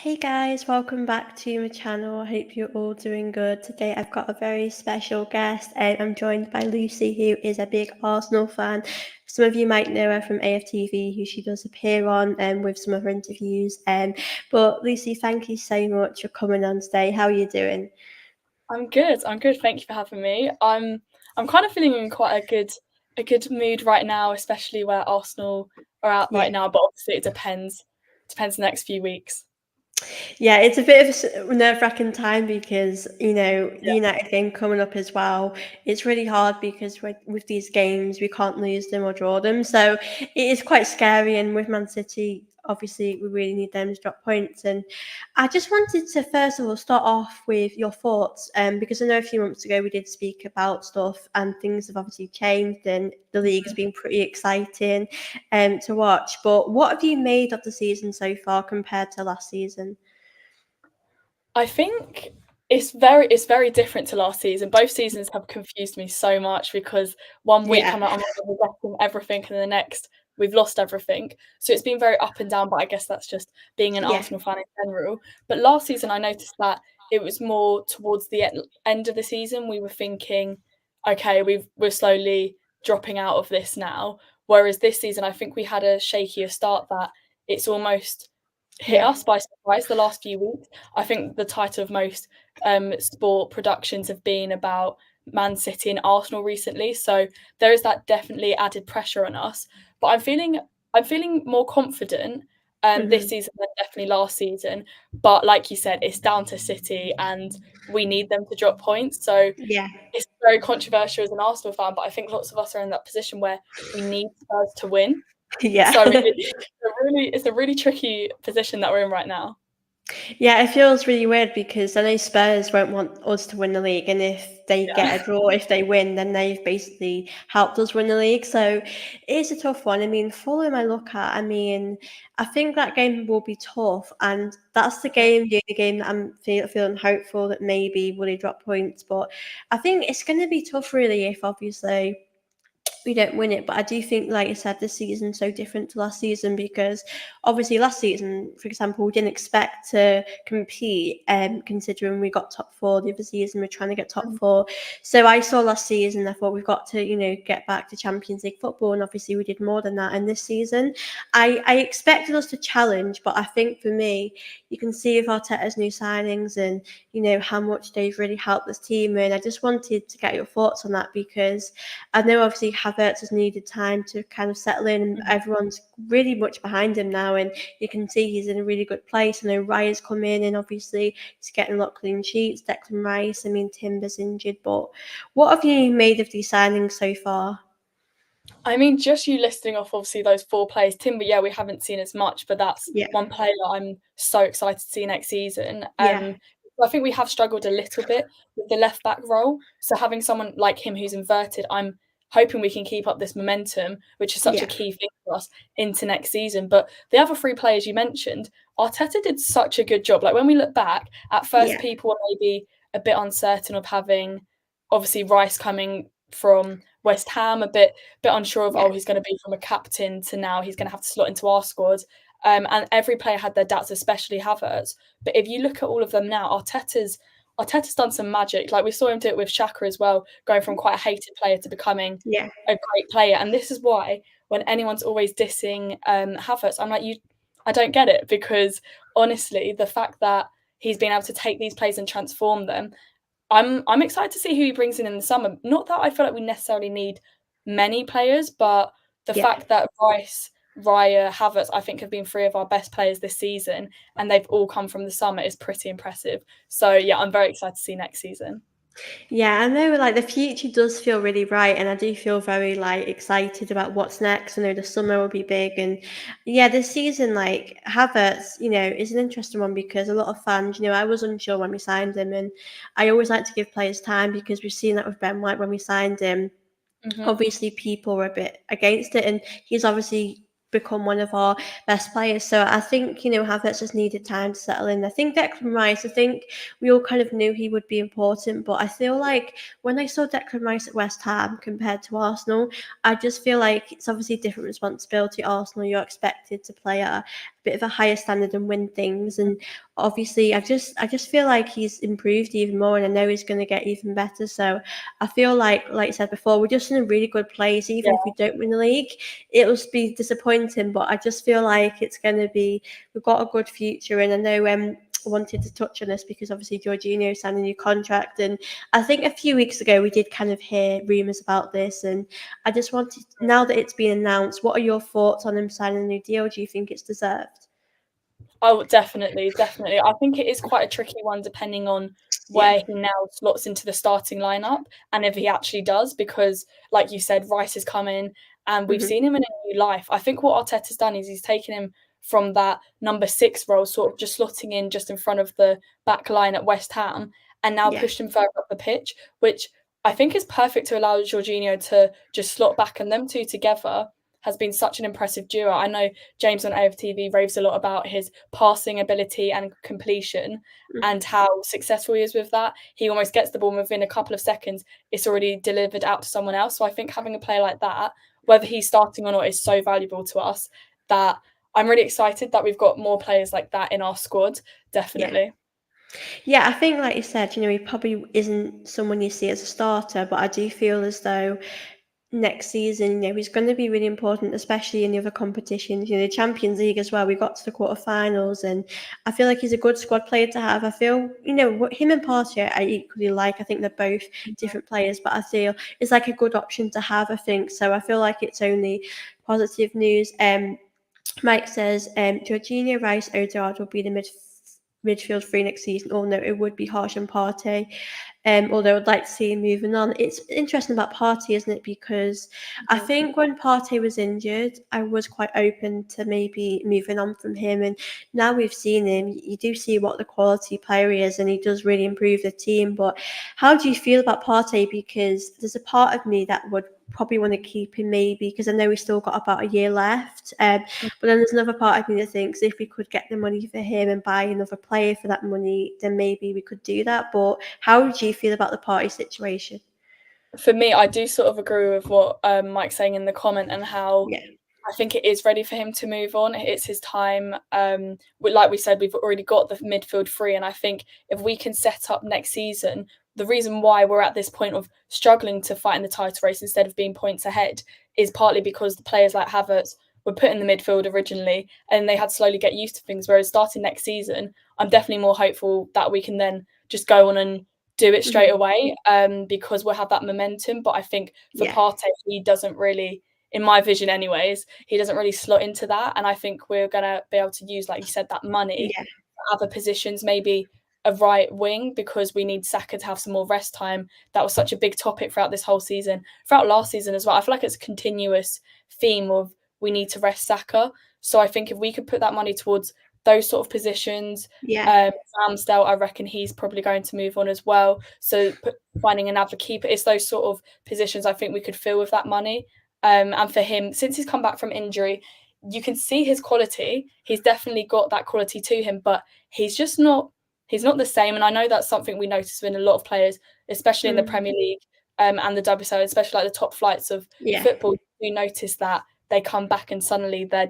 Hey guys, welcome back to my channel. I hope you're all doing good. Today I've got a very special guest. I'm joined by Lucy, who is a big Arsenal fan. Some of you might know her from AFTV, who she does appear on with some other interviews. But Lucy, thank you so much for coming on today. How are you doing? I'm good. I'm good. Thank you for having me. I'm kind of feeling in quite a good mood right now, especially where Arsenal are out Yeah. right now. But obviously, it depends. Depends the next few weeks. Yeah, it's a bit of a nerve-wracking time because, the Yeah. United game coming up as well. It's really hard because with these games, we can't lose them or draw them. So it is quite scary. And with Man City, obviously, we really need them to drop points. And I just wanted to, first of all, start off with your thoughts, because I know a few months ago we did speak about stuff and things have obviously changed and the league's been pretty exciting to watch. But what have you made of the season so far compared to last season? I think it's very different to last season. Both seasons have confused me so much because one week Yeah. I'm like, oh my God, we're getting everything, and the next we've lost everything. So it's been very up and down. But I guess that's just being an Yeah. Arsenal fan in general. But last season, I noticed that it was more towards the end of the season. We were thinking, okay, we're slowly dropping out of this now. Whereas this season, I think we had a shakier start that it's almost hit Yeah. us by surprise the last few weeks. I think the title of most sport productions have been about Man City and Arsenal recently, so there is that definitely added pressure on us. But I'm feeling more confident this Mhm. season than definitely last season. But like you said, it's down to City, and we need them to drop points. So Yeah. it's very controversial as an Arsenal fan, but I think lots of us are in that position where we need Spurs to win. Yeah. So it's a really tricky position that we're in right now. Yeah, it feels really weird because I know Spurs won't want us to win the league, and if they get Yeah. a draw, if they win, then they've basically helped us win the league. So it is a tough one. I mean, Fulham, I look at, I mean, I think that game will be tough, and that's the only game that I'm feeling hopeful that maybe will they drop points. But I think it's going to be tough, really, if obviously we don't win it. But I do think, like I said, this season's so different to last season because obviously last season, for example, we didn't expect to compete, considering we got top four. The other season we're trying to get top four. So I saw last season, I thought we've got to, get back to Champions League football, and obviously we did more than that. And this season, I expected us to challenge, but I think for me, you can see with Arteta's new signings and how much they've really helped this team. And I just wanted to get your thoughts on that because I know obviously Havertz has needed time to kind of settle in, and Mhm. everyone's really much behind him now, and you can see he's in a really good place. I know Raya's come in, and obviously he's getting a lot of clean sheets. Declan Rice, I mean Timber's injured, but what have you made of these signings so far? I mean, just you listing off obviously those four players. Timber, yeah, we haven't seen as much, but that's Yeah, one player I'm so excited to see next season. yeah, I think we have struggled a little bit with the left back role. So having someone like him who's inverted, I'm hoping we can keep up this momentum, which is such a yeah, key thing for us into next season. But the other three players you mentioned, Arteta did such a good job. Like when we look back, at first yeah, people were maybe a bit uncertain of having obviously Rice coming from West Ham, a bit unsure of, yeah, oh, he's going to be from a captain to now he's going to have to slot into our squad. And every player had their doubts, especially Havertz. But if you look at all of them now, Arteta's done some magic. Like we saw him do it with Xhaka as well, going from quite a hated player to becoming yeah, a great player. And this is why when anyone's always dissing Havertz, I'm like, I don't get it because honestly, the fact that he's been able to take these players and transform them, I'm excited to see who he brings in the summer. Not that I feel like we necessarily need many players, but the yeah. fact that Rice, Raya, Havertz, I think have been three of our best players this season, and they've all come from the summer is pretty impressive. So yeah, I'm very excited to see next season. Yeah, I know like the future does feel really bright, and I do feel very like excited about what's next. I know the summer will be big, and yeah, this season like Havertz, is an interesting one because a lot of fans, I was unsure when we signed him, and I always like to give players time because we've seen that with Ben White when we signed him. Hmm. Obviously people were a bit against it, and he's obviously become one of our best players. So I think, Havertz just needed time to settle in. I think Declan Rice, I think we all kind of knew he would be important, but I feel like when I saw Declan Rice at West Ham compared to Arsenal, I just feel like it's obviously different responsibility. Arsenal, you're expected to play at a bit of a higher standard and win things. And obviously, I just feel like he's improved even more, and I know he's going to get even better. So I feel like I said before, we're just in a really good place. Even if we don't win the league, it'll be disappointing, but I just feel like it's going to be, we've got a good future. And I know wanted to touch on this because obviously Jorginho signed a new contract, and I think a few weeks ago we did kind of hear rumours about this, and I just wanted, now that it's been announced, what are your thoughts on him signing a new deal? Do you think it's deserved? Oh, definitely. I think it is quite a tricky one depending on Yeah. where he now slots into the starting lineup and if he actually does, because like you said, Rice has come in and we've seen him in a new life. I think what Arteta's done is he's taken him from that number 6 role, sort of just slotting in just in front of the back line at West Ham, and now Yeah. pushed him further up the pitch, which I think is perfect to allow Jorginho to just slot back, and them two together has been such an impressive duo. I know James on AFTV raves a lot about his passing ability and completion and how successful he is with that. He almost gets the ball within a couple of seconds, it's already delivered out to someone else. So I think having a player like that, whether he's starting or not, is so valuable to us that I'm really excited that we've got more players like that in our squad, definitely. Yeah, I think, like you said, he probably isn't someone you see as a starter, but I do feel as though next season, he's going to be really important, especially in the other competitions. The Champions League as well. We got to the quarterfinals, and I feel like he's a good squad player to have. I feel, what him and Partey I equally like. I think they're both different players, but I feel it's like a good option to have. I think so. I feel like it's only positive news. Mike says, Jorginho, Rice, Odegaard will be the midfield three next season. Oh no, it would be harsh on Partey. Although I'd like to see him moving on. It's interesting about Partey, isn't it? Because I think when Partey was injured, I was quite open to maybe moving on from him. And now we've seen him, you do see what the quality player he is, and he does really improve the team. But how do you feel about Partey? Because there's a part of me that would probably want to keep him, maybe, because I know we've still got about a year left. But then there's another part of me that thinks if we could get the money for him and buy another player for that money, then maybe we could do that. But how do you feel about the Partey situation? For me, I do sort of agree with what Mike's saying in the comment, and how Yeah. I think it is ready for him to move on. It's his time. Like we said, we've already got the midfield free, and I think if we can set up next season, the reason why we're at this point of struggling to fight in the title race instead of being points ahead is partly because the players like Havertz were put in the midfield originally, and they had to slowly get used to things. Whereas starting next season, I'm definitely more hopeful that we can then just go on and do it straight away, because we'll have that momentum. But I think for Yeah. Partey, he doesn't really, in my vision anyways, he doesn't really slot into that. And I think we're going to be able to use, like you said, that money Yeah. for other positions, maybe a right wing, because we need Saka to have some more rest time. That was such a big topic throughout this whole season, throughout last season as well. I feel like it's a continuous theme of we need to rest Saka. So I think if we could put that money towards those sort of positions, Yeah. Ramsdale, I reckon he's probably going to move on as well. So finding another keeper, it's those sort of positions I think we could fill with that money. And for him, since he's come back from injury, you can see his quality. He's definitely got that quality to him, but he's just not. He's not the same. And I know that's something we notice in a lot of players, especially in the Premier League and the WSL, especially like the top flights of Yeah. football. You notice that they come back and suddenly they're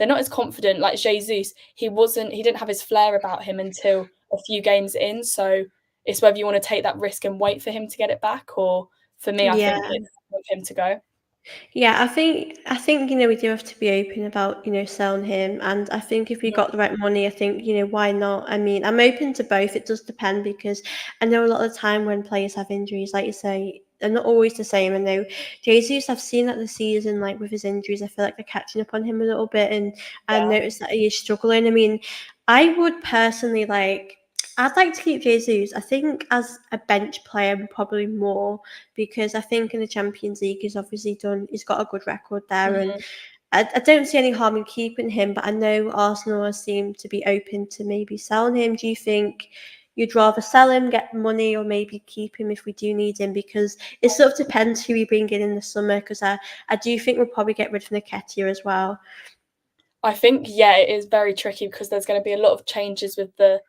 not as confident. Like Jesus, he didn't have his flair about him until a few games in. So it's whether you want to take that risk and wait for him to get it back, or for me, I think Yeah. it's for him to go. Yeah, I think we do have to be open about selling him, and I think if we got the right money, I think why not? I mean, I'm open to both. It does depend, because I know a lot of the time when players have injuries, like you say, they're not always the same. I know Jesus, I've seen that this season, like with his injuries, I feel like they're catching up on him a little bit, and I Yeah. noticed that he is struggling. I mean, I would personally I'd like to keep Jesus. I think as a bench player, probably more, because I think in the Champions League he's got a good record there, and Mhm. I don't see any harm in keeping him. But I know Arsenal seem to be open to maybe selling him. Do you think you'd rather sell him, get money, or maybe keep him if we do need him? Because it sort of depends who we bring in the summer. Because I do think we'll probably get rid of Nketiah as well. I think, yeah, it is very tricky because there's going to be a lot of changes with the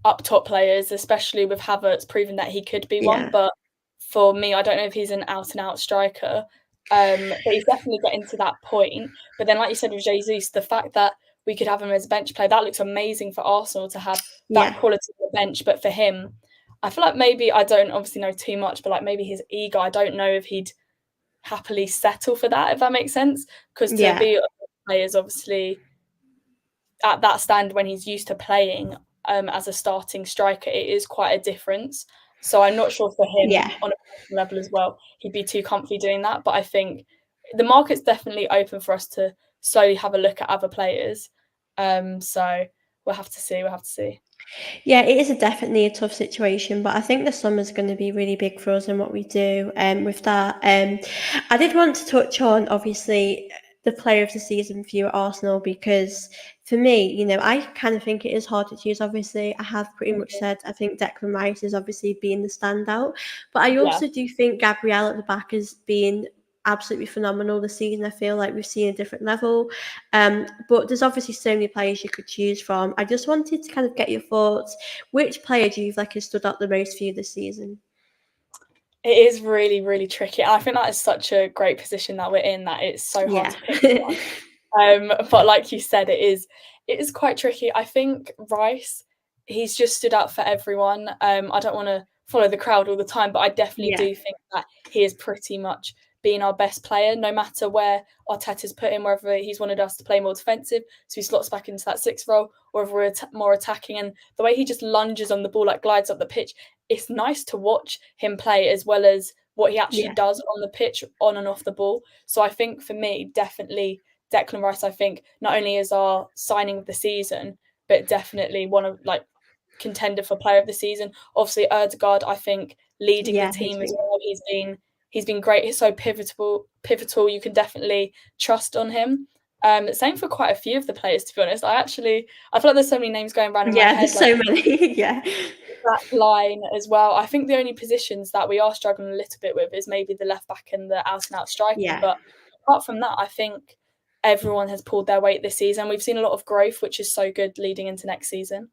up top players, especially with Havertz proving that he could be one. Yeah, But for me, I don't know if he's an out and out striker. But he's definitely getting to that point. But then, like you said with Jesus, the fact that we could have him as a bench player. That looks amazing for Arsenal to have that Yeah. quality on the bench. But for him, I feel like maybe, I don't obviously know too much, but like maybe his ego, I don't know if he'd happily settle for that, if that makes sense. Because to Yeah. be a player is obviously at that stand when he's used to playing as a starting striker, it is quite a difference. So I'm not sure for him Yeah. on a personal level as well, he'd be too comfy doing that. But I think the market's definitely open for us to slowly have a look at other players. So we'll have to see. We'll have to see. Yeah, it is definitely a tough situation, but I think the summer's going to be really big for us and what we do with that. I did want to touch on, obviously, the player of the season for you at Arsenal, because for me, you know, I kind of think it is hard to choose. Obviously, I have pretty much Mhm. said I think Declan Rice is obviously being the standout, but I Yeah. also do think Gabrielle at the back has been absolutely phenomenal this season. I feel like we've seen a different level. But there's obviously so many players you could choose from. I just wanted to kind of get your thoughts. Which player do you like has stood out the most for you this season? It is really, really tricky. I think that is such a great position that we're in, that it's so hard Yeah. to pick one. But like you said, it is quite tricky. I think Rice, he's just stood out for everyone. I don't want to follow the crowd all the time, but I definitely Yeah. do think that he is pretty much being our best player, no matter where Arteta's put him, whether he's wanted us to play more defensive, so he slots back into that sixth role, or if we're more attacking. And the way he just lunges on the ball, like glides up the pitch, it's nice to watch him play, as well as what he actually Yeah. does on the pitch, on and off the ball. So I think for me, definitely Declan Rice, I think, not only is our signing of the season, but definitely one of, like, contender for player of the season. Obviously, Erdegaard, I think, leading the Yeah, me team as too. well. He's been great. He's so pivotal. You can definitely trust on him. Same for quite a few of the players, to be honest. I feel like there's so many names going around in my Yeah, head, there's like so many. Yeah. back line as well. I think the only positions that we are struggling a little bit with is maybe the left back and the out and out striking. Yeah. But apart from that, I think everyone has pulled their weight this season. We've seen a lot of growth, which is so good leading into next season.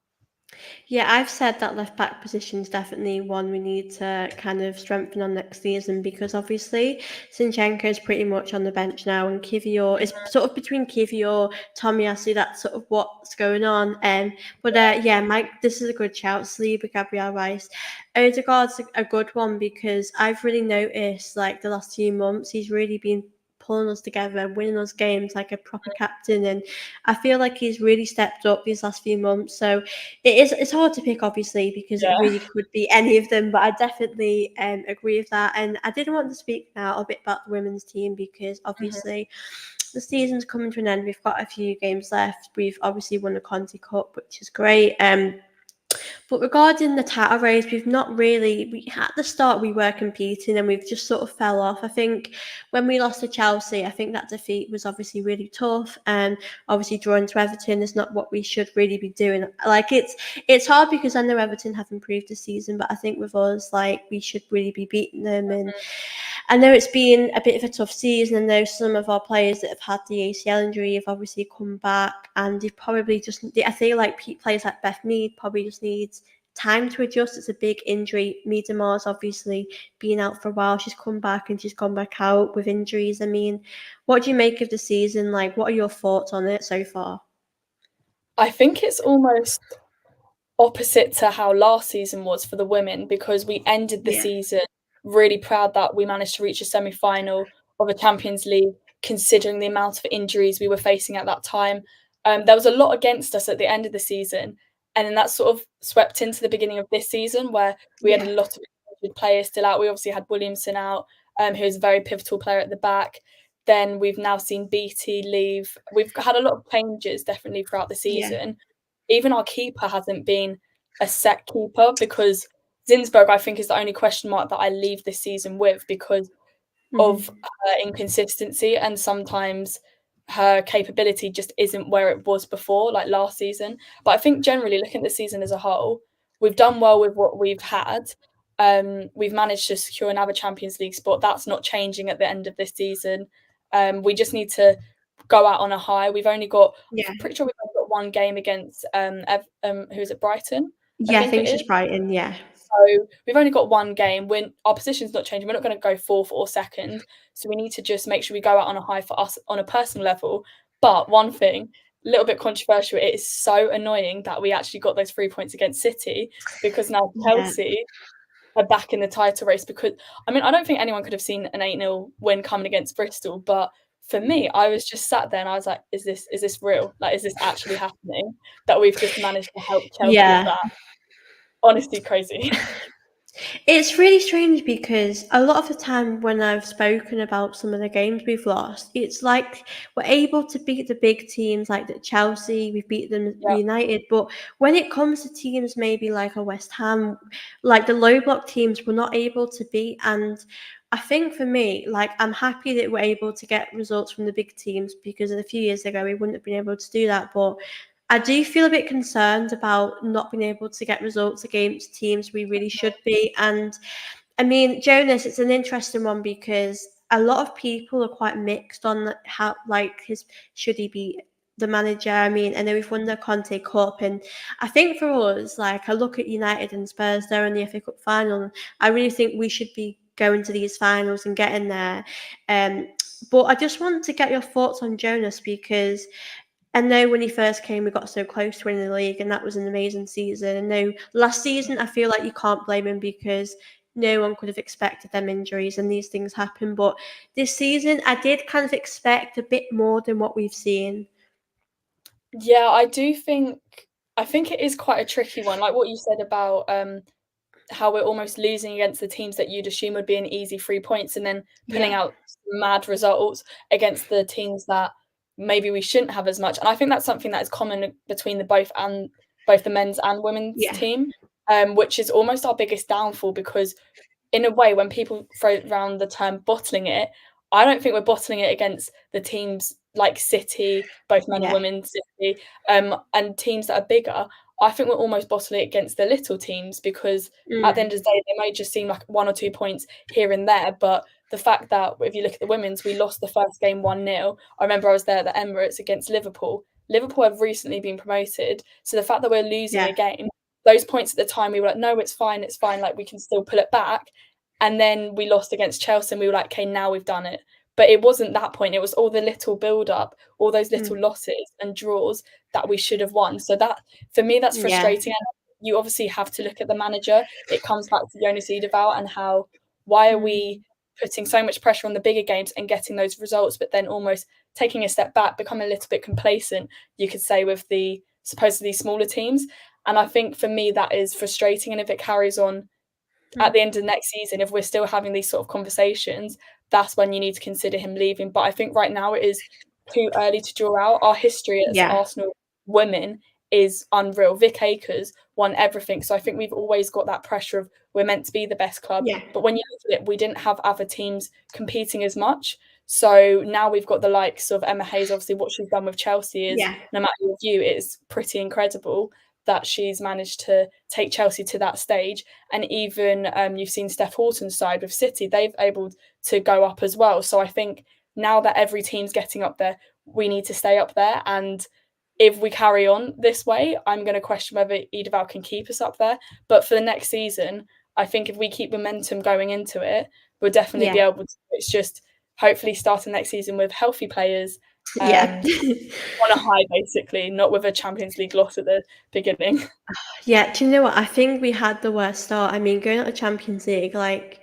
Yeah, I've said that left back position is definitely one we need to kind of strengthen on next season, because obviously Zinchenko is pretty much on the bench now, and Kivior is Mhm. sort of between Kivior, Tomiyasu. That's sort of what's going on. But yeah, Mike, this is a good shout. Saliba, Gabriel Rice, Odegaard's a good one, because I've really noticed like the last few months he's really been pulling us together, winning us games like a proper captain, and I feel like he's really stepped up these last few months. So it's hard to pick, obviously, because it Yeah. really could be any of them, but I definitely agree with that. And I did want to speak now a bit about the women's team, because Mhm. obviously the season's coming to an end. We've got a few games left. We've obviously won the Conti Cup, which is great. But regarding the title race, we've not really. We at the start we were competing, and we've just sort of fell off. I think when we lost to Chelsea, I think that defeat was obviously really tough, and obviously drawing to Everton is not what we should really be doing. Like it's hard, because I know Everton have improved this season, but I think with us, like, we should really be beating them. And I know it's been a bit of a tough season. I know some of our players that have had the ACL injury have obviously come back, and they've probably just. I feel like players like Beth Mead probably just needs time to adjust. It's a big injury. Miedema's obviously been out for a while. She's come back, and she's gone back out with injuries. I mean, what do you make of the season? Like, what are your thoughts on it so far? I think it's almost opposite to how last season was for the women, because we ended the Yeah, season really proud that we managed to reach a semi-final of a Champions League, considering the amount of injuries we were facing at that time. There was a lot against us at the end of the season, and then that sort of swept into the beginning of this season, where we had yeah, a lot of injured players still out. We obviously had Williamson out, who is a very pivotal player at the back. Then we've now seen BT leave. We've had a lot of changes definitely throughout the yeah, season. Even our keeper hasn't been a set keeper, because Zinsberg, I think, is the only question mark that I leave this season with, because of hmm, her inconsistency, and sometimes her capability just isn't where it was before, like last season. But I think generally, looking at the season as a whole, we've done well with what we've had. We've managed to secure another Champions League spot. That's not changing at the end of this season. We just need to go out on a high. We've only got, yeah, pretty sure we've only got one game against who is it, Brighton, I yeah. I think it think it's is. just Brighton. Yeah, So we've only got one game. When our position's not changing, we're not going to go fourth or second. So we need to just make sure we go out on a high for us on a personal level. But one thing, little bit controversial, it is so annoying that we actually got those 3 points against City, because now Yeah. Chelsea are back in the title race. Because I mean, I don't think anyone could have seen an 8-0 win coming against Bristol, but for me, I was just sat there and I was like, is this real? Like, is this actually happening? That we've just managed to help Chelsea with Yeah. that? Honestly, crazy. It's really strange because a lot of the time when I've spoken about some of the games we've lost, it's like we're able to beat the big teams like the Chelsea, we've beat them Yeah. United, but when it comes to teams maybe like a West Ham, like the low block teams, we're not able to beat. And I think for me, like I'm happy that we're able to get results from the big teams because a few years ago we wouldn't have been able to do that. But I do feel a bit concerned about not being able to get results against teams we really should be. And I mean, Jonas, it's an interesting one because a lot of people are quite mixed on how, like, his should he be the manager? I mean, I know we've won the Conte Cup, and I think for us, like, I look at United and Spurs, they're in the FA Cup final. And I really think we should be going to these finals and getting there. But I just want to get your thoughts on Jonas because I know when he first came, we got so close to winning the league, and that was an amazing season. And no, last season, I feel like you can't blame him because no one could have expected them injuries and these things happen. But this season, I did kind of expect a bit more than what we've seen. Yeah, I think it is quite a tricky one. Like what you said about how we're almost losing against the teams that you'd assume would be an easy 3 points, and then pulling Yeah, out mad results against the teams that maybe we shouldn't have as much. And I think that's something that is common between both the men's and women's yeah, team, which is almost our biggest downfall. Because in a way, when people throw around the term bottling it, I don't think we're bottling it against the teams like City, both men and yeah, women, City, and teams that are bigger. I think we're almost bottling it against the little teams, because at the mm, end of the day, they may just seem like 1 or 2 points here and there. But the fact that if you look at the women's, we lost the first game 1-0. I remember I was there at the Emirates against Liverpool. Liverpool have recently been promoted. So the fact that we're losing yeah, a game, those points at the time, we were like, no, it's fine, like we can still pull it back. And then we lost against Chelsea and we were like, okay, now we've done it. But it wasn't that point. It was all the little build up, all those little mm, losses and draws that we should have won. So that, for me, that's yeah, frustrating. And you obviously have to look at the manager. It comes back to Jonas Eidevall and how, why are mm, we putting so much pressure on the bigger games and getting those results, but then almost taking a step back, becoming a little bit complacent, you could say, with the supposedly smaller teams. And I think for me that is frustrating. And if it carries on at mm, the end of next season, if we're still having these sort of conversations, that's when you need to consider him leaving. But I think right now it is too early to draw out. Our history as yeah, Arsenal women is unreal. Vic Akers won everything. So I think we've always got that pressure of we're meant to be the best club. yeah, But when you look at it, we didn't have other teams competing as much. So now we've got the likes of Emma Hayes. Obviously, what she's done with Chelsea is, yeah, no matter your view, it's pretty incredible that she's managed to take Chelsea to that stage. And even you've seen Steph Houghton's side with City, they've able to go up as well. So I think now that every team's getting up there, we need to stay up there. And if we carry on this way, I'm going to question whether Eidevall can keep us up there. But for the next season, I think if we keep momentum going into it, we'll definitely be yeah, able to. It's just hopefully starting next season with healthy players, yeah. on a high, basically, not with a Champions League loss at the beginning. Yeah, do you know what? I think we had the worst start. I mean, going out of Champions League, like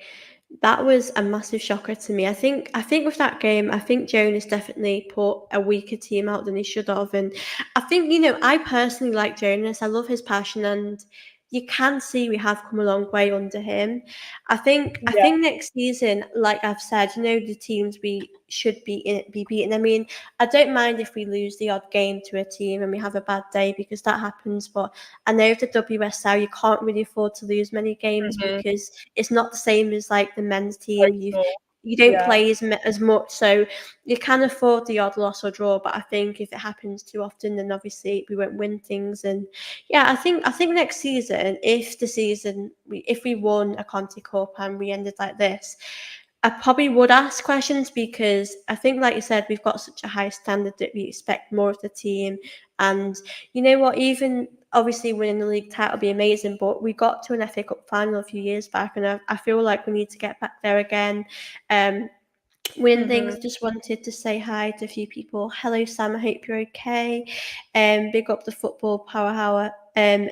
that was a massive shocker to me. I think with that game, I think Jonas definitely put a weaker team out than he should have. And I think, I personally like Jonas. I love his passion and you can see we have come a long way under him. I Yeah. think next season, like I've said, the teams we should be beating. I mean, I don't mind if we lose the odd game to a team and we have a bad day because that happens, but I know with the WSL you can't really afford to lose many games Mhm. because it's not the same as like the men's So team. small. You don't Yeah. play as much, so you can afford the odd loss or draw. But I think if it happens too often, then obviously we won't win things. And yeah, I think next season, if we won a Conti Cup and we ended like this, I probably would ask questions because I think, like you said, we've got such a high standard that we expect more of the team. And you know what? Even obviously winning the league title would be amazing, but we got to an FA Cup final a few years back, and I feel like we need to get back there again. Um, Winning things, just wanted to say hi to a few people. Hello, Sam. I hope you're okay. Big up the football power hour.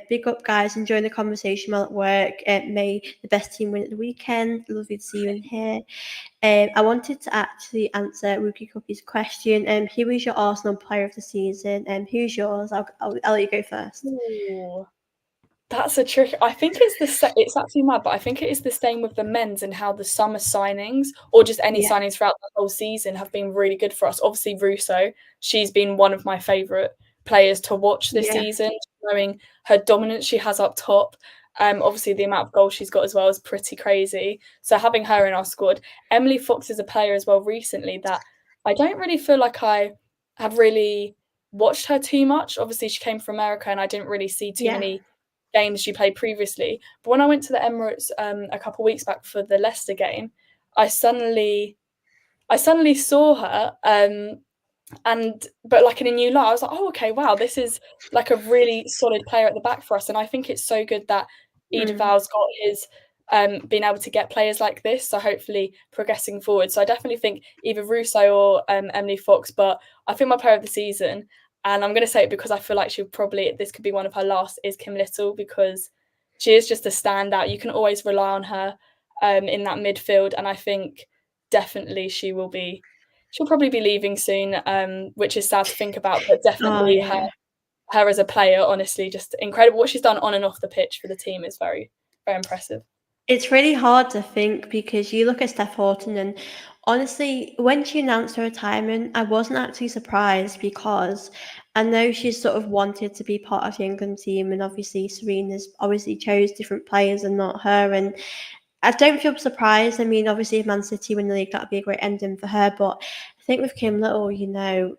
Big up, guys. Enjoying the conversation while at work. May the best team win at the weekend. Lovely to see you in here. I wanted to actually answer Rookie Cookie's question. Who is your Arsenal player of the season? Who's yours? I'll let you go first. Ooh. That's a trick. I think it's actually mad, but I think it is the same with the men's and how the summer signings or just any Yeah. signings throughout the whole season have been really good for us. Obviously, Russo, she's been one of my favourite players to watch this Yeah. season, knowing her dominance she has up top. Obviously, the amount of goals she's got as well is pretty crazy. So having her in our squad, Emily Fox is a player as well recently that I don't really feel like I have really watched her too much. Obviously, she came from America, and I didn't really see too Yeah. many games she played previously. But when I went to the Emirates a couple of weeks back for the Leicester game, I suddenly saw her but like in a new light. I was like, oh, okay, wow, this is like a really solid player at the back for us. And I think it's so good that Edeval's got his being able to get players like this. So hopefully progressing forward. So I definitely think either Russo or Emily Fox, but I think my player of the season, and I'm going to say it because I feel like this could be one of her last, is Kim Little, because she is just a standout. You can always rely on her in that midfield. And I think definitely she'll probably be leaving soon, which is sad to think about, but Oh, definitely yeah. her as a player, honestly, just incredible. What she's done on and off the pitch for the team is very, very impressive. It's really hard to think because you look at Steph Horton, and honestly, when she announced her retirement, I wasn't actually surprised because I know she's sort of wanted to be part of the England team, and obviously Serena's obviously chose different players and not her, and I don't feel surprised. I mean, obviously, if Man City win the league, that'd be a great ending for her, but I think with Kim Little,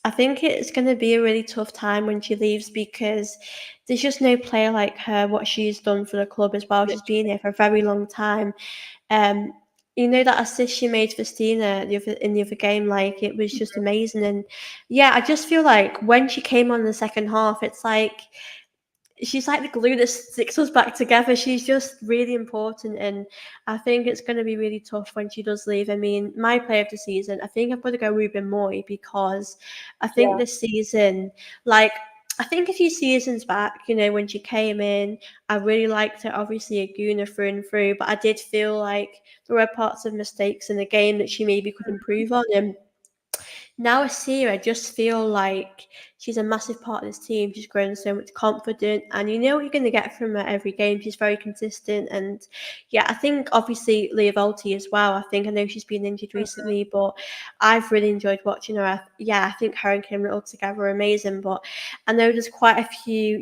I think it's going to be a really tough time when she leaves because there's just no player like her, what she's done for the club as well. She's been Literally. here for a very long time. Um, that assist she made for Stina in the other game, like it was just amazing. And yeah, I just feel like when she came on in the second half, it's like she's like the glue that sticks us back together. She's just really important, and I think it's going to be really tough when she does leave. I mean, my player of the season, I think I've got to go Ruben Moy because I think Yeah. this season, like, I think a few seasons back, when she came in, I really liked her, obviously a Gooner through and through, but I did feel like there were parts of mistakes in the game that she maybe could improve on. And now I see her, I just feel like she's a massive part of this team. She's grown so much confident, and you know what you're going to get from her every game. She's very consistent, and yeah, I think obviously Leah Volti as well. I know she's been injured recently, but I've really enjoyed watching her. I think her and Kim Little together are amazing. But I know there's quite a few,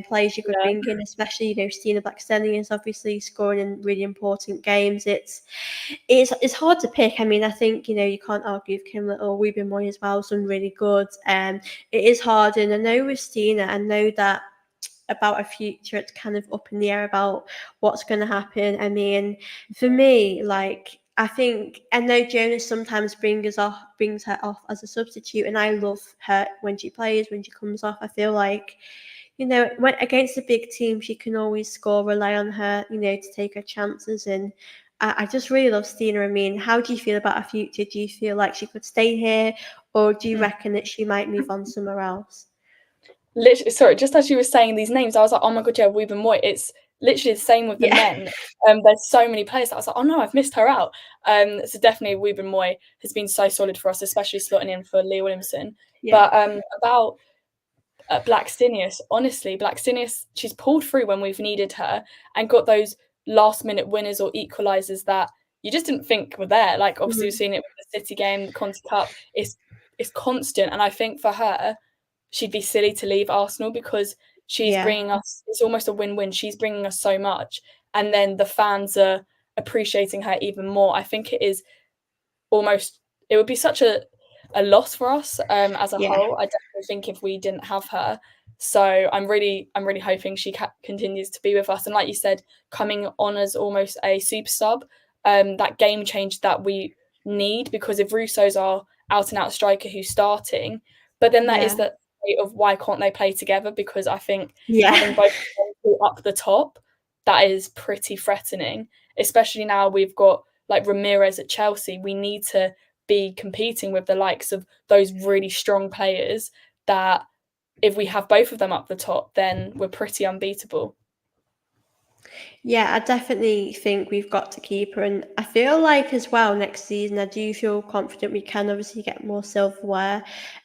players you could Yeah. bring in, especially Stina Blackstenius is obviously scoring in really important games. It's hard to pick. I mean, I think you can't argue with Kim Little. We've been Moy as well, done really good. It is hard, and I know with Stina, I know that about her future, it's kind of up in the air about what's going to happen. I mean, for me, like I know Jonas sometimes brings her off as a substitute, and I love her when she plays, when she comes off. I feel like when against a big team, she can always score. Rely on her, to take her chances. And I just really love Stina. I mean, how do you feel about her future? Do you feel like she could stay here, or do you reckon that she might move on somewhere else? Literally, sorry, just as you were saying these names, I was like, oh my god, yeah, Ruben Moy. It's literally the same with the Yeah, men. There's so many players that I was like, oh no, I've missed her out. So definitely Ruben Moy has been so solid for us, especially slotting in for Leah Williamson. yeah, But about Blackstenius, honestly, Blackstenius, she's pulled through when we've needed her and got those last minute winners or equalisers that you just didn't think were there. Like obviously we've mhm, seen it with the City game, the Conti Cup. It's constant, and I think for her, she'd be silly to leave Arsenal because she's yeah, bringing us. It's almost a win-win. She's bringing us so much, and then the fans are appreciating her even more. I think it would be such a loss for us as a yeah, whole. I definitely think if we didn't have her. So I'm really hoping she continues to be with us. And like you said, coming on as almost a super sub, that game change that we need, because if Russo's our out and out striker who's starting, but then that yeah, is the debate of why can't they play together? Because I think having yeah, both up the top, that is pretty threatening, especially now we've got like Ramirez at Chelsea, we need to be competing with the likes of those really strong players that if we have both of them up the top, then we're pretty unbeatable. Yeah, I definitely think we've got to keep her. And I feel like as well next season, I do feel confident we can obviously get more silverware.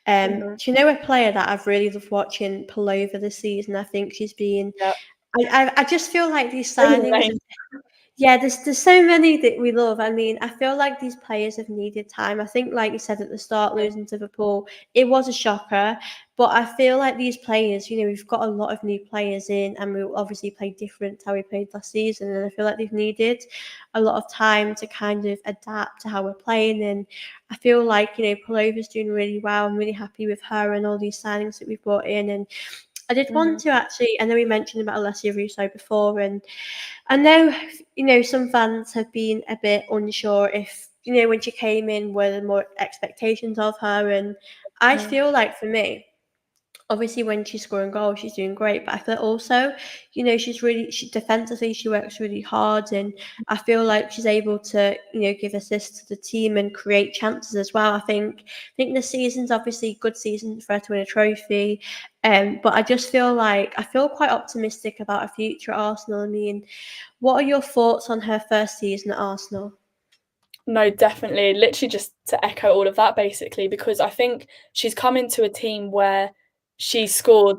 Mhm. Do you know a player that I've really loved watching pull over this season? I think she's been. Yeah. I just feel like these Brilliant signings. name. Yeah, there's so many that we love. I mean, I feel like these players have needed time. I think, like you said at the start, losing to Liverpool, it was a shocker. But I feel like these players, we've got a lot of new players in, and we obviously played different to how we played last season. And I feel like they've needed a lot of time to kind of adapt to how we're playing. And I feel like, Pullover's doing really well. I'm really happy with her and all these signings that we've brought in. And I did want to actually, I know we mentioned about Alessia Russo before, and I know, some fans have been a bit unsure if, when she came in, were there more expectations of her? And I feel like for me, obviously when she's scoring goals, she's doing great. But I feel also, she defensively, she works really hard, and I feel like she's able to, give assists to the team and create chances as well. I think this season's obviously a good season for her to win a trophy. But I just feel like I feel quite optimistic about her future at Arsenal. I mean, what are your thoughts on her first season at Arsenal? No, definitely. Literally just to echo all of that basically, because I think she's come into a team where she scored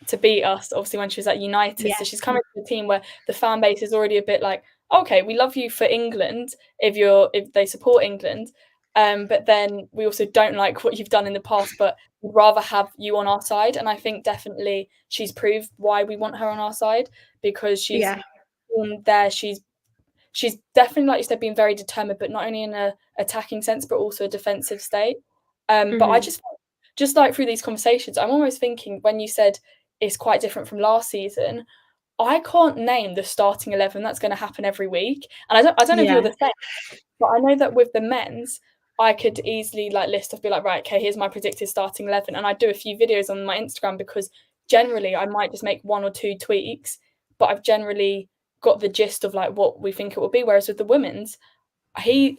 to beat us, obviously when she was at United. Yeah, So she's come into a team where the fan base is already a bit like, okay, we love you for England if they support England. But then we also don't like what you've done in the past, but we'd rather have you on our side. And I think definitely she's proved why we want her on our side because she's yeah, in there, she's definitely, like you said, being very determined, but not only in a attacking sense, but also a defensive state. But I hmm just like through these conversations, I'm almost thinking when you said it's quite different from last season, I can't name the starting 11 that's going to happen every week, and I don't know if you're yeah, the same, but I know that with the men's, I could easily like list off, be like, right, okay, here's my predicted starting 11, and I do a few videos on my Instagram because generally I might just make one or two tweaks, but I've generally got the gist of like what we think it will be. Whereas with the women's, he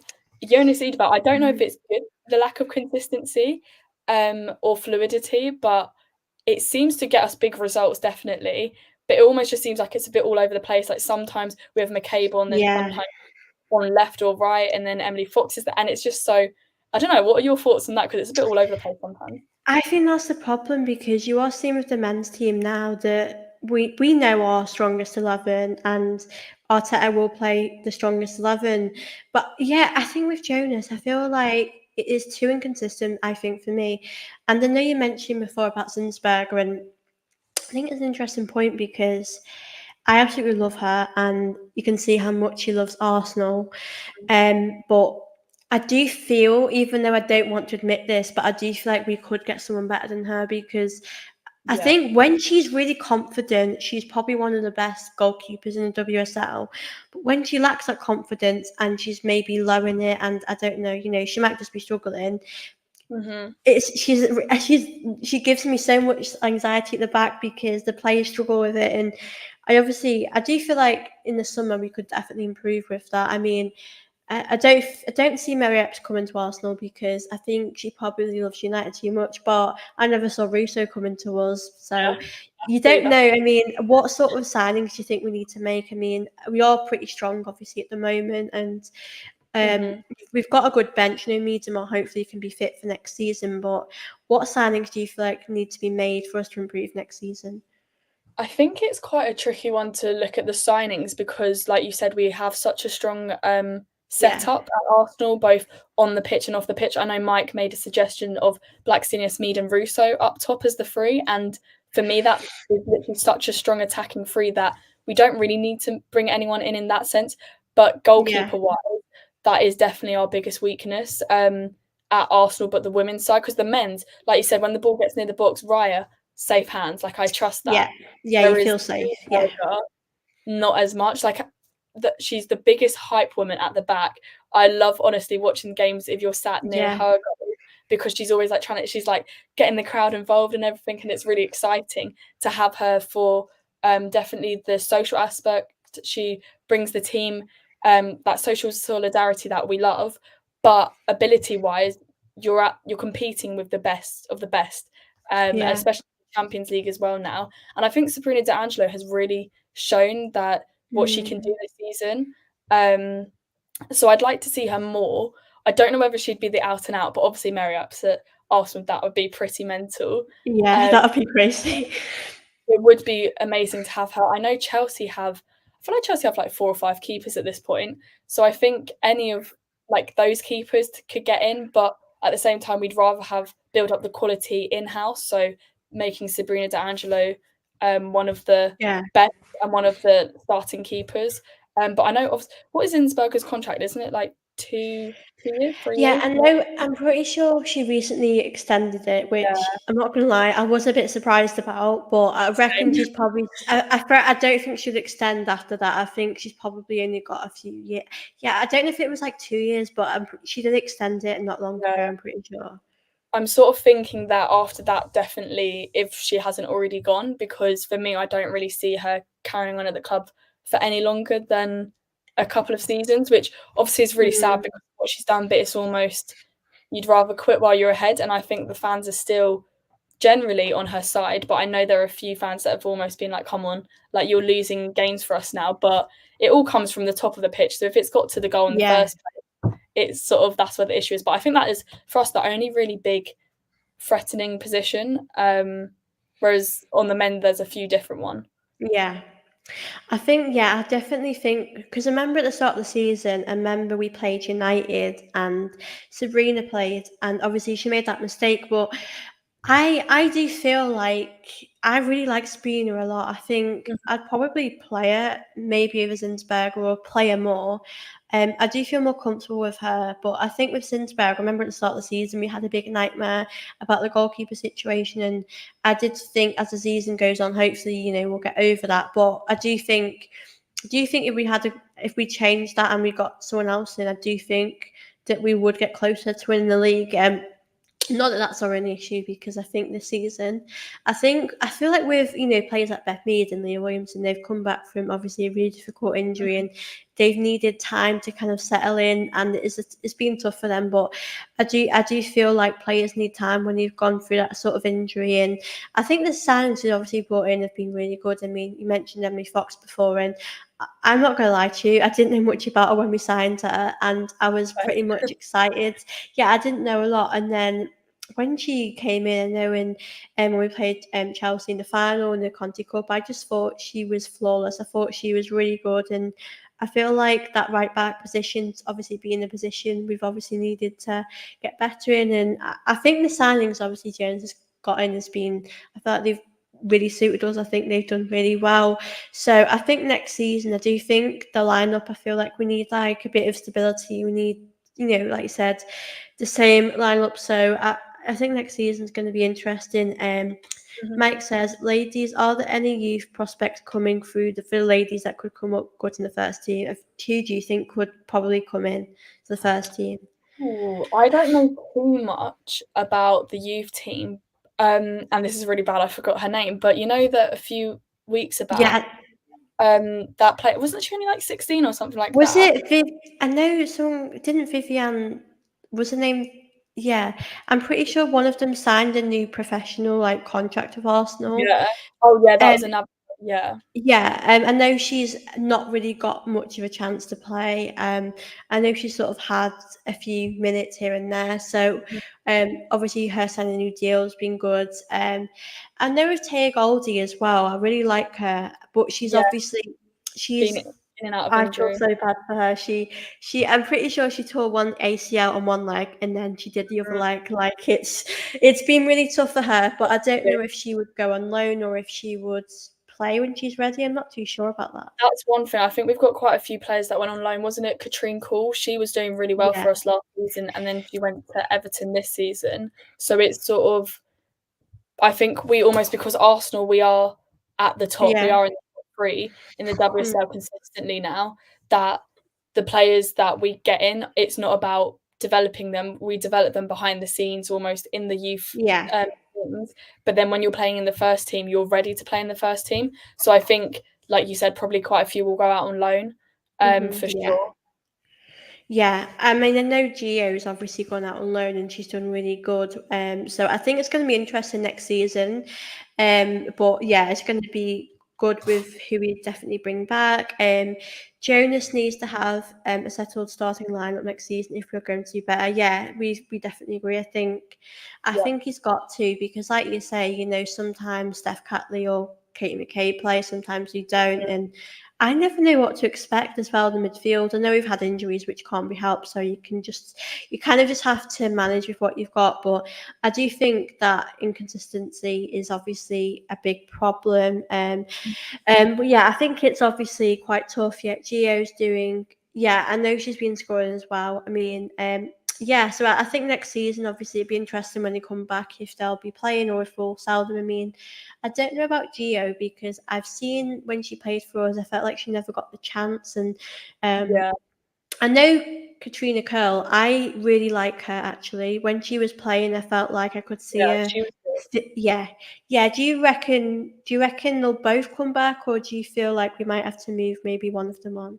Jonas Eidevall, I don't know if it's good the lack of consistency, or fluidity, but it seems to get us big results definitely. But it almost just seems like it's a bit all over the place. Like sometimes we have McCabe on, then yeah. sometimes on left or right, and then Emily Fox is there, and it's just so. I don't know. What are your thoughts on that? Because it's a bit all over the place sometimes. I think that's the problem because you are seeing with the men's team now that we know our strongest 11 and Arteta will play the strongest 11. But yeah, I think with Jonas, I feel like it is too inconsistent, I think, for me. And I know you mentioned before about Zinsberger, and I think it's an interesting point because I absolutely love her and you can see how much she loves Arsenal. But I do feel, even though I don't want to admit this, but I do feel like we could get someone better than her because I Yeah. think when she's really confident, she's probably one of the best goalkeepers in the WSL. But when she lacks that confidence and she's maybe lowering it, and I don't know, she might just be struggling. Mhm. It's she gives me so much anxiety at the back because the players struggle with it, and I do feel like in the summer we could definitely improve with that. I mean, I don't see Mary Epps coming to Arsenal because I think she probably loves United too much. But I never saw Russo coming to us, so Yeah. you See don't that. know. I mean, what sort of signings do you think we need to make? I mean, we are pretty strong, obviously, at the moment, and um, Mhm. we've got a good bench. Miedema hopefully can be fit for next season. But what signings do you feel like need to be made for us to improve next season? I think it's quite a tricky one to look at the signings because, like you said, we have such a strong Yeah, setup at Arsenal, both on the pitch and off the pitch. I know Mike made a suggestion of Blackstenius, Smeed, and Russo up top as the three, and for me, that is literally such a strong attacking three that we don't really need to bring anyone in that sense. But yeah, goalkeeper wise, that is definitely our biggest weakness at Arsenal. But the women's side, because the men's, like you said, when the ball gets near the box, Raya safe hands. Like I trust that. yeah, yeah. You Whereas feel safe. Yeah, Helga, not as much. Like that, she's the biggest hype woman at the back. I love honestly watching games if you're sat near yeah, her because she's always like she's like getting the crowd involved and everything, and it's really exciting to have her for definitely the social aspect. She brings the team that social solidarity that we love, but ability-wise, you're competing with the best of the best, Yeah. especially Champions League as well now. And I think Sabrina De Angelo has really shown that what she can do this season. So I'd like to see her more. I don't know whether she'd be the out and out, but obviously Mary Epps at Arsenal, that would be pretty mental. Yeah, that would be crazy. It would be amazing to have her. I know Chelsea have, I feel like Chelsea have like 4 or 5 keepers at this point. So I think any of like those keepers could get in, but at the same time, we'd rather have build up the quality in house. So making Sabrina De Angelo one of the Yeah. best and one of the starting keepers. But I know what is Insberger's contract? Isn't it like 2 years, 3 Yeah, years? I know. I'm pretty sure she recently extended it, which Yeah. I'm not gonna lie, I was a bit surprised about. But I reckon she's probably. I don't think she'll extend after that. I think she's probably only got a few years. Yeah, I don't know if it was like 2 years, but she did extend it not long ago. I'm pretty sure. I'm sort of thinking that after that, definitely, if she hasn't already gone, because for me, I don't really see her carrying on at the club for any longer than a couple of seasons, which obviously is really sad because of what she's done, but it's almost you'd rather quit while you're ahead. And I think the fans are still generally on her side, but I know there are a few fans that have almost been like, come on, like you're losing games for us now. But it all comes from the top of the pitch. So if it's got to the goal in the first place, it's sort of that's where the issue is. But I think that is for us the only really big threatening position. Whereas on the men, there's a few different ones. Yeah. I definitely think because I remember at the start of the season, I remember we played United and Sabrina played, and obviously she made that mistake. But I do feel like I really like Sabrina a lot. I think I'd probably play her maybe with Zinsberg or play her more. I do feel more comfortable with her, but I think with Zinsberg, I remember at the start of the season we had a big nightmare about the goalkeeper situation, and I did think as the season goes on, hopefully we'll get over that. But I do think. Do you think if we changed that and we got someone else in, I do think that we would get closer to winning the league. Not that that's already an issue because I think this season, I feel like with players like Beth Mead and Leah Williamson, they've come back from obviously a really difficult injury and they've needed time to kind of settle in, and it's been tough for them. But I do feel like players need time when you've gone through that sort of injury, and I think the signings that obviously brought in have been really good. I mean, you mentioned Emily Fox before, and I'm not going to lie to you, I didn't know much about her when we signed her, and I was pretty much excited. Yeah, I didn't know a lot, and then when she came in, I know when we played Chelsea in the final in the Conti Cup, I just thought she was flawless. I thought she was really good, and I feel like that right back position's obviously being a position we've obviously needed to get better in, and I think the signings obviously Jones has got in has been, I feel like they've really suited us. I think they've done really well. So I think next season, I do think the lineup, I feel like we need like a bit of stability. We need, like you said, the same lineup. So I think next season is going to be interesting. Mike says, ladies, are there any youth prospects coming through for the ladies that could come up good in the first team? Who do you think would probably come in to the first team? Ooh, I don't know too much about the youth team. And this is really bad, I forgot her name, but you know that a few weeks back, Yeah. that player, wasn't she only like 16 or something like Was that? it I know didn't Vivian, was her name? Yeah, I'm pretty sure one of them signed a new professional like contract with Arsenal. Yeah. Oh yeah, that Um, was another. Yeah. yeah, I know she's not really got much of a chance to play. I know she's sort of had a few minutes here and there. So, obviously her signing a new deal has been good. I know with Taya Goldie as well. I really like her, but she's Yeah. obviously Been she's. in and out of I feel injury. so bad for her. I'm pretty sure she tore one ACL on one leg and then she did the other leg. Like it's been really tough for her, but I don't know if she would go on loan or if she would play when she's ready. I'm not too sure about that. That's one thing. I think we've got quite a few players that went on loan, wasn't it? Katrine Call, she was doing really well Yeah. for us last season, and then she went to Everton this season. So it's sort of, I think we almost, because Arsenal, we are at the top, we Yeah. are in the top 3 in the WSL consistently now, that the players that we get in, it's not about developing them. We develop them behind the scenes, almost in the youth Yeah. teams. But then when you're playing in the first team, you're ready to play in the first team. So I think, like you said, probably quite a few will go out on loan for Yeah. sure. Yeah, I mean, I know Gio's obviously gone out on loan and she's done really good. So I think it's going to be interesting next season. But yeah, it's going to be good with who we definitely bring back. Jonas needs to have a settled starting lineup next season if we're going to do better. Yeah, we definitely agree. I Yeah. think he's got to, because like you say, you know, sometimes Steph Catley or Katie McKay play, sometimes you don't, and I never know what to expect as well in the midfield. I know we've had injuries which can't be helped, so you kind of just have to manage with what you've got. But I do think that inconsistency is obviously a big problem. But yeah, I think it's obviously quite tough. Yeah, Gio's doing. Yeah, I know she's been scoring as well. I mean, yeah, so I think next season, obviously, it'd be interesting when they come back if they'll be playing or if we'll sell them. I mean, I don't know about Gio because I've seen when she played for us, I felt like she never got the chance. And um, Yeah, I know Katrina Curl, I really like her actually. When she was playing, I felt like I could see yeah, her. she was good. Yeah, yeah. Do you reckon they'll both come back, or do you feel like we might have to move maybe one of them on?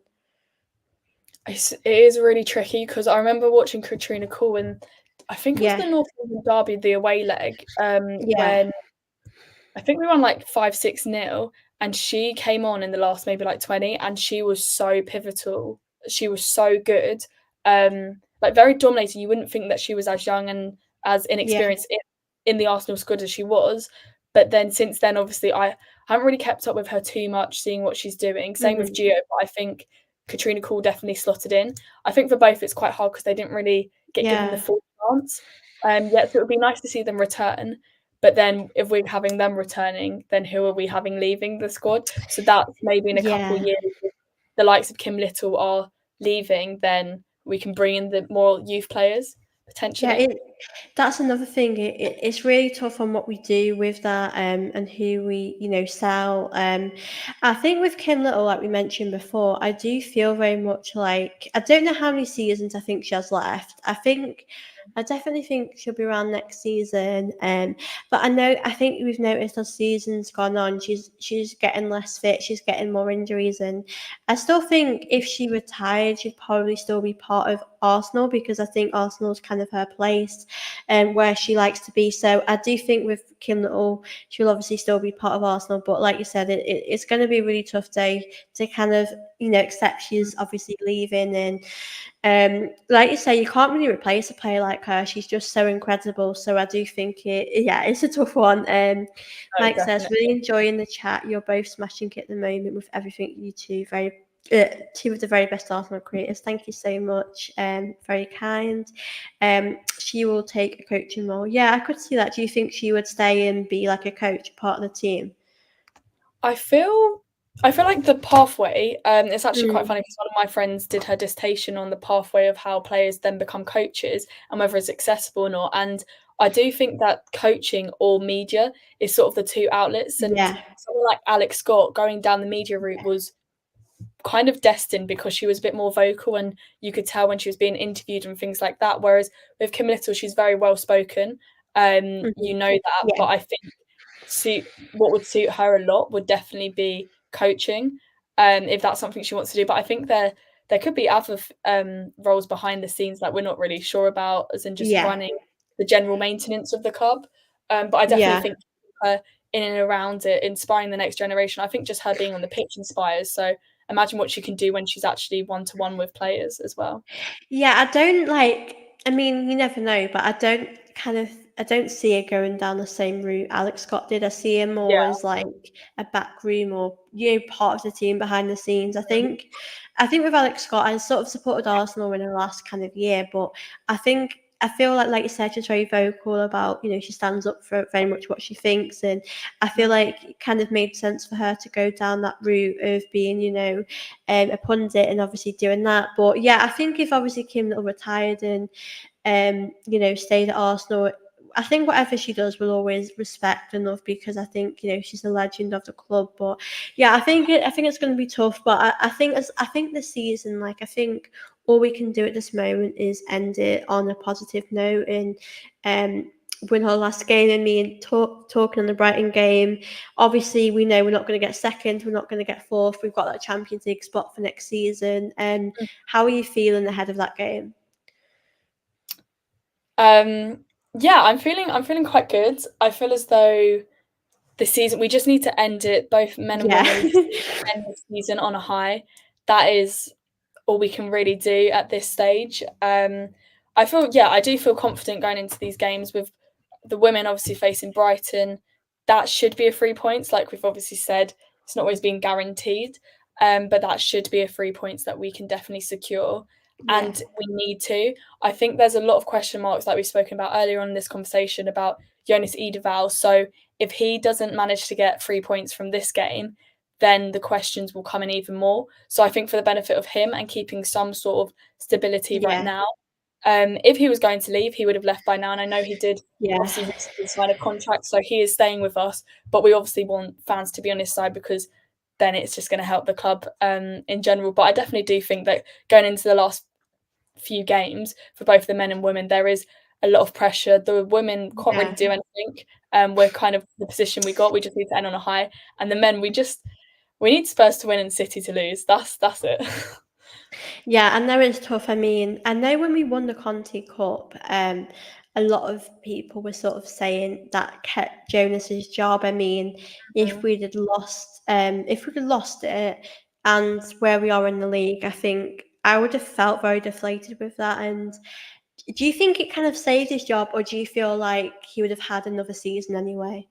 It is really tricky because I remember watching Katrina Call and I think it was Yeah, the North London Derby, the away leg, yeah, when I think we won like 5-6-0, and she came on in the last maybe like 20, and she was so pivotal. She was so good, like very dominating. You wouldn't think that she was as young and as yeah. inexperienced in the Arsenal squad as she was. But then since then, obviously, I haven't really kept up with her too much, seeing what she's doing. Same with Hmm. Gio, but I think Katrina Call definitely slotted in. I think for both, it's quite hard because they didn't really get given the Yeah, full chance. Yeah, so it would be nice to see them return. But then if we're having them returning, then who are we having leaving the squad? So that's maybe in a couple of yeah. years, if the likes of Kim Little are leaving, then we can bring in the more youth players Yeah, potentially. that's another thing. It's really tough on what we do with that, and who we, sell. I think with Kim Little, like we mentioned before, I do feel very much like I don't know how many seasons I think she has left. I definitely think she'll be around next season. But I think we've noticed as seasons gone on, she's getting less fit, she's getting more injuries, and I still think if she retired, she'd probably still be part of Arsenal because I think Arsenal's kind of her place and where she likes to be. So I do think with Kim Little, she'll obviously still be part of Arsenal. But like you said, it's going to be a really tough day to kind of, accept she's obviously leaving. And like you say, you can't really replace a player like her. She's just so incredible. So I do think it's a tough one. No, Like I said, definitely. really enjoying the chat. You're both smashing it at the moment with everything you two. Two of the very best Arsenal creators. Thank you so much. Very kind. She will take a coaching role. Yeah, I could see that. Do you think she would stay and be like a coach, part of the team? I feel I feel like the pathway, it's actually quite Mm, funny because one of my friends did her dissertation on the pathway of how players then become coaches and whether it's accessible or not. And I do think that coaching or media is sort of the two outlets. And yeah, someone like Alex Scott going down the media route was kind of destined because she was a bit more vocal and you could tell when she was being interviewed and things like that. Whereas with Kim Little, she's very well spoken. mhm, You know that, yeah, but I think what would suit her a lot would definitely be coaching, if that's something she wants to do. But I think there could be other roles behind the scenes that we're not really sure about, as in just yeah, running the general maintenance of the club. But I definitely yeah. think her in and around it, inspiring the next generation. I think just her being on the pitch inspires. So imagine what she can do when she's actually one to one with players as well. Yeah, I mean, you never know, but I don't see her going down the same route Alex Scott did. I see her more Yeah. as like a back room or, part of the team behind the scenes. I think with Alex Scott, I sort of supported Arsenal in the last kind of year, but I feel like you said, she's very vocal about, she stands up for very much what she thinks. And I feel like it kind of made sense for her to go down that route of being, a pundit and obviously doing that. But yeah, I think if obviously Kim Little retired and stayed at Arsenal, I think whatever she does we'll always respect and love because I think she's a legend of the club. But yeah, I think it's going to be tough. But I think this season, like I think all we can do at this moment is end it on a positive note and win our last game. I mean, talking on the Brighton game, obviously we know we're not going to get second, we're not going to get fourth. We've got that Champions League spot for next season. How are you feeling ahead of that game? Yeah, I'm feeling quite good. I feel as though the season we just need to end it, both men and women. We just need to end the season on a high. That is all we can really do at this stage. I do feel confident going into these games with the women obviously facing Brighton. That should be a 3 points, like we've obviously said. It's not always been guaranteed, but that should be a 3 points that we can definitely secure. And we need to. I think there's a lot of question marks, like we've spoken about earlier on in this conversation about Jonas Eidevall. So if he doesn't manage to get 3 points from this game, then the questions will come in even more. So I think for the benefit of him and keeping some sort of stability right now, if he was going to leave, he would have left by now. And I know he did obviously recently sign a contract, so he is staying with us. But we obviously want fans to be on his side because then it's just going to help the club in general. But I definitely do think that going into the last few games for both the men and women, there is a lot of pressure. The women can't really do anything. We're kind of the position we got. We just need to end on a high. And the men, we need Spurs to win and City to lose. That's it. Yeah, and that is tough. I mean, I know when we won the Conti Cup, a lot of people were sort of saying that kept Jonas's job. I mean, if we'd have lost it and where we are in the league, I think I would have felt very deflated with that. And do you think it kind of saved his job, or do you feel like he would have had another season anyway?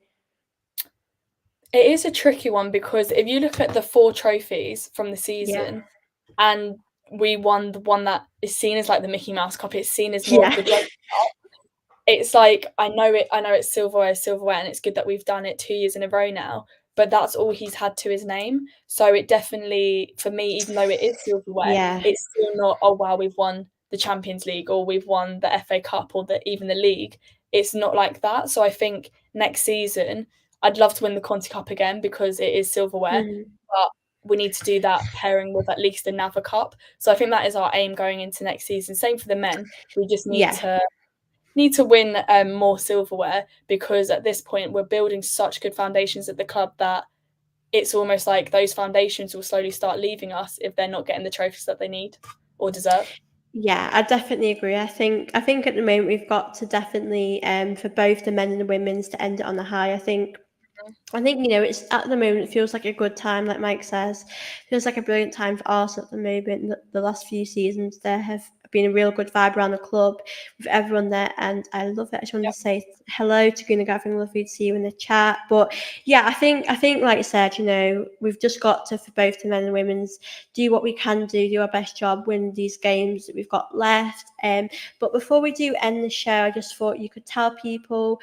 It is a tricky one because if you look at the 4 trophies from the season, and we won the one that is seen as like the Mickey Mouse Cup, it's seen as more of the Joker Cup. It's like I know it's silverware, and it's good that we've done it 2 years in a row now. But that's all he's had to his name. So it definitely, for me, even though it is silverware, it's still not, oh wow, we've won the Champions League or we've won the FA Cup or even the league. It's not like that. So I think next season, I'd love to win the Conti Cup again because it is silverware. But we need to do that pairing with at least another cup. So I think that is our aim going into next season. Same for the men. We just need to win more silverware because at this point we're building such good foundations at the club that it's almost like those foundations will slowly start leaving us if they're not getting the trophies that they need or deserve. Yeah, I definitely agree. I think at the moment we've got to definitely for both the men and the women's to end it on a high. I think it's at the moment it feels like a good time, like Mike says. Feels like a brilliant time for Arsenal at the moment. The last few seasons there have been a real good vibe around the club with everyone there, and I love it. I just wanted to say hello to Guna Gavin. Lovely to see you in the chat. But yeah, I think like I said, we've just got to, for both the men and women's, do what we can do our best job, win these games that we've got left. But before we do end the show, I just thought you could tell people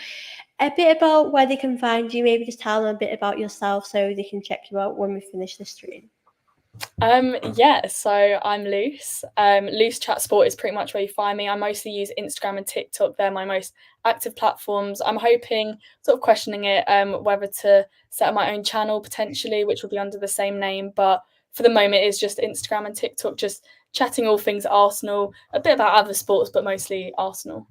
a bit about where they can find you. Maybe just tell them a bit about yourself so they can check you out when we finish the stream. So I'm Luce. Luce Chat Sport is pretty much where you find me. I mostly use Instagram and TikTok. They're my most active platforms. I'm hoping, sort of questioning it, whether to set up my own channel potentially, which will be under the same name. But for the moment, it's just Instagram and TikTok, just chatting all things Arsenal, a bit about other sports, but mostly Arsenal.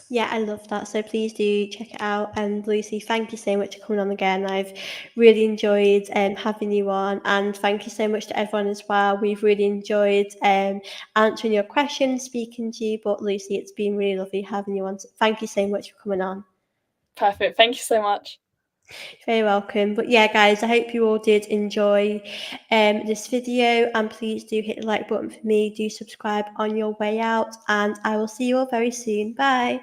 Yeah, I love that. So please do check it out. And Lucy, thank you so much for coming on again. I've really enjoyed having you on. And thank you so much to everyone as well. We've really enjoyed answering your questions, speaking to you. But Lucy, it's been really lovely having you on. So thank you so much for coming on. Perfect. Thank you so much. You're very welcome. But yeah, guys, I hope you all did enjoy this video. And please do hit the like button for me. Do subscribe on your way out. And I will see you all very soon. Bye.